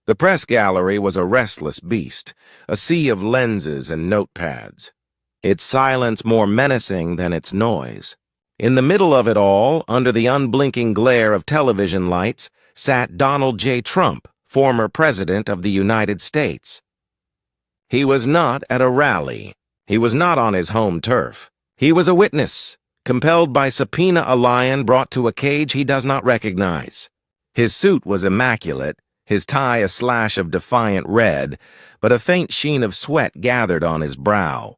The press gallery was a restless beast, a sea of lenses and notepads, its silence more menacing than its noise. In the middle of it all, under the unblinking glare of television lights, sat Donald J. Trump, former President of the United States. He was not at a rally. He was not on his home turf. He was a witness, compelled by subpoena a lion brought to a cage he does not recognize. His suit was immaculate, his tie a slash of defiant red, but a faint sheen of sweat gathered on his brow.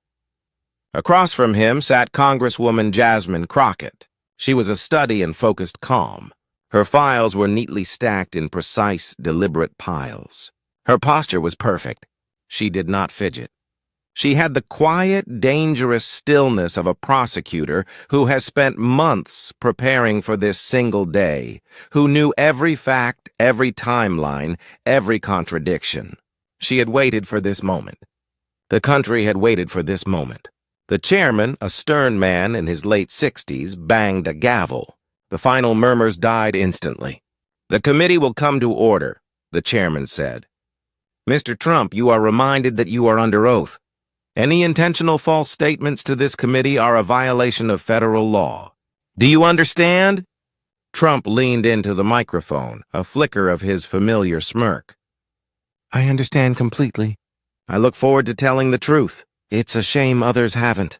Across from him sat Congresswoman Jasmine Crockett. She was a study in focused calm. Her files were neatly stacked in precise, deliberate piles. Her posture was perfect. She did not fidget. She had the quiet, dangerous stillness of a prosecutor who has spent months preparing for this single day, who knew every fact, every timeline, every contradiction. She had waited for this moment. The country had waited for this moment. The chairman, a stern man in his late 60s, banged a gavel. The final murmurs died instantly. "The committee will come to order," the chairman said. "Mr. Trump, you are reminded that you are under oath. Any intentional false statements to this committee are a violation of federal law. Do you understand?" Trump leaned into the microphone, a flicker of his familiar smirk. "I understand completely. I look forward to telling the truth. It's a shame others haven't."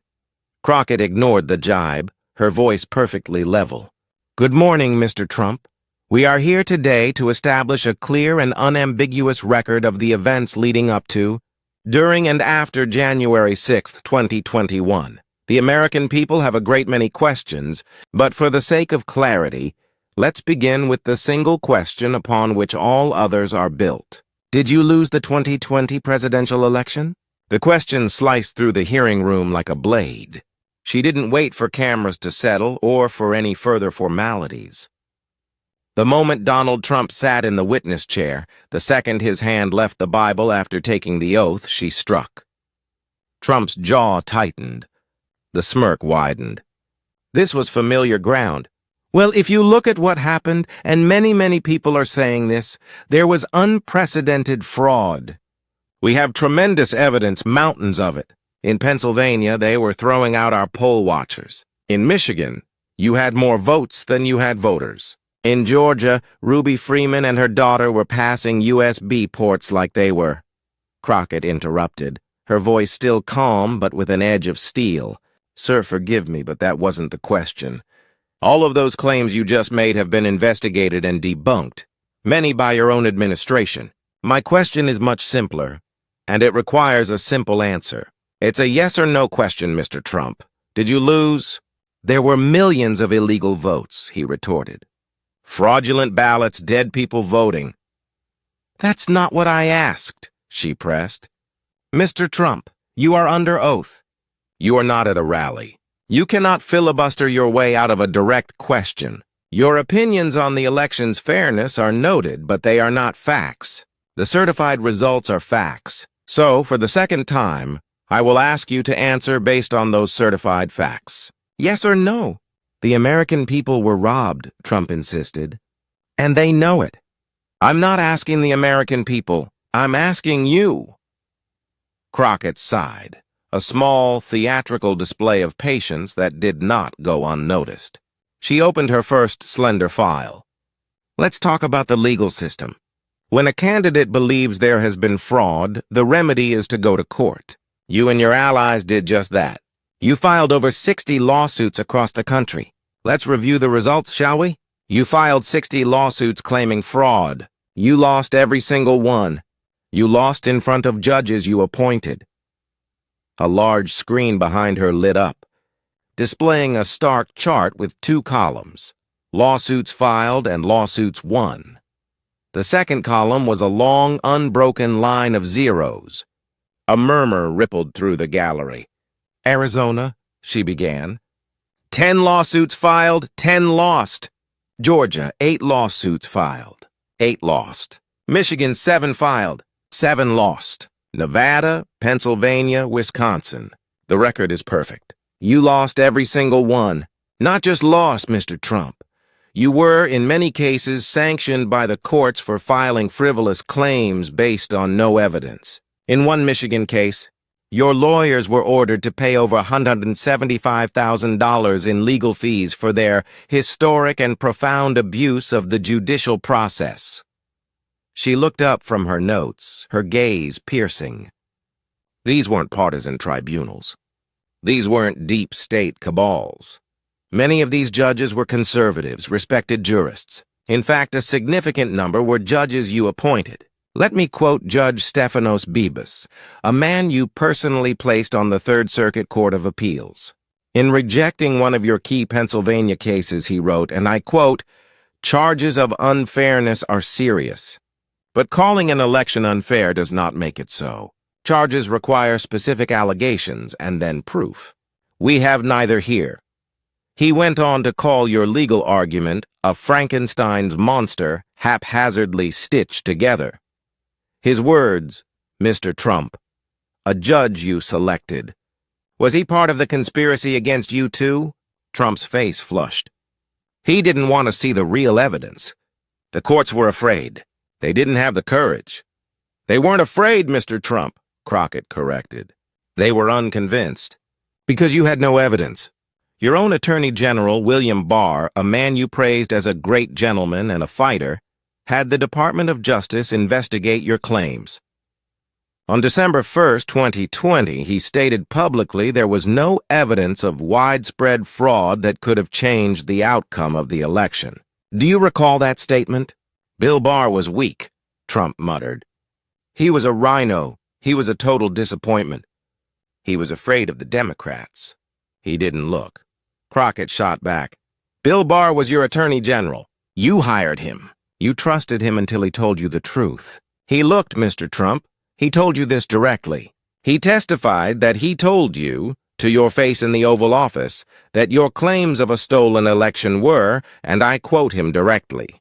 Crockett ignored the jibe, her voice perfectly level. "Good morning, Mr. Trump. We are here today to establish a clear and unambiguous record of the events leading up to, during and after January 6, 2021. The American people have a great many questions, but for the sake of clarity, let's begin with the single question upon which all others are built. Did you lose the 2020 presidential election? The question sliced through the hearing room like a blade. She didn't wait for cameras to settle or for any further formalities. The moment Donald Trump sat in the witness chair, the second his hand left the Bible after taking the oath, she struck. Trump's jaw tightened. The smirk widened. This was familiar ground. Well, if you look at what happened, and many people are saying this, there was unprecedented fraud. We have tremendous evidence, mountains of it. In Pennsylvania, they were throwing out our poll watchers. In Michigan, you had more votes than you had voters. In Georgia, Ruby Freeman and her daughter were passing USB ports like they were. Crockett interrupted, her voice still calm but with an edge of steel. "Sir, forgive me, but that wasn't the question. All of those claims you just made have been investigated and debunked, many by your own administration. My question is much simpler, and it requires a simple answer. It's a yes or no question, Mr. Trump. Did you lose?" "There were millions of illegal votes," he retorted. "Fraudulent ballots, dead people voting." "That's not what I asked," she pressed. "Mr. Trump, you are under oath. You are not at a rally. You cannot filibuster your way out of a direct question. Your opinions on the election's fairness are noted, but they are not facts. The certified results are facts. So, for the second time, I will ask you to answer based on those certified facts. Yes or no?" "The American people were robbed," Trump insisted. "And they know it. I'm not asking the American people. I'm asking you." Crockett sighed, a small, theatrical display of patience that did not go unnoticed. She opened her first slender file. "Let's talk about the legal system. When a candidate believes there has been fraud, the remedy is to go to court. You and your allies did just that. You filed over 60 lawsuits across the country. Let's review the results, shall we? You filed 60 lawsuits claiming fraud. You lost every single one. You lost in front of judges you appointed." A large screen behind her lit up, displaying a stark chart with 2 columns, lawsuits filed and lawsuits won. The second column was a long, unbroken line of zeros. A murmur rippled through the gallery. "Arizona," she began. 10 lawsuits filed, 10 lost. Georgia, 8 lawsuits filed, 8 lost. Michigan, 7 filed, 7 lost. Nevada, Pennsylvania, Wisconsin. The record is perfect. You lost every single one. Not just lost, Mr. Trump. You were, in many cases, sanctioned by the courts for filing frivolous claims based on no evidence. In one Michigan case, your lawyers were ordered to pay over $175,000 in legal fees for their historic and profound abuse of the judicial process. She looked up from her notes, her gaze piercing. These weren't partisan tribunals. These weren't deep state cabals. Many of these judges were conservatives, respected jurists. In fact, a significant number were judges you appointed. Let me quote Judge Stephanos Bibas, a man you personally placed on the Third Circuit Court of Appeals. In rejecting one of your key Pennsylvania cases, he wrote, and I quote, "Charges of unfairness are serious, but calling an election unfair does not make it so. Charges require specific allegations and then proof. We have neither here." He went on to call your legal argument a Frankenstein's monster haphazardly stitched together. His words, Mr. Trump, a judge you selected. Was he part of the conspiracy against you too? Trump's face flushed. He didn't want to see the real evidence. The courts were afraid. They didn't have the courage. They weren't afraid, Mr. Trump, Crockett corrected. They were unconvinced. Because you had no evidence. Your own Attorney General, William Barr, a man you praised as a great gentleman and a fighter, had the Department of Justice investigate your claims. On December 1st, 2020, he stated publicly there was no evidence of widespread fraud that could have changed the outcome of the election. Do you recall that statement? Bill Barr was weak, Trump muttered. He was a rhino. He was a total disappointment. He was afraid of the Democrats. He didn't look. Crockett shot back. Bill Barr was your Attorney General. You hired him. You trusted him until he told you the truth. He looked, Mr. Trump. He told you this directly. He testified that he told you, to your face in the Oval Office, that your claims of a stolen election were, and I quote him directly,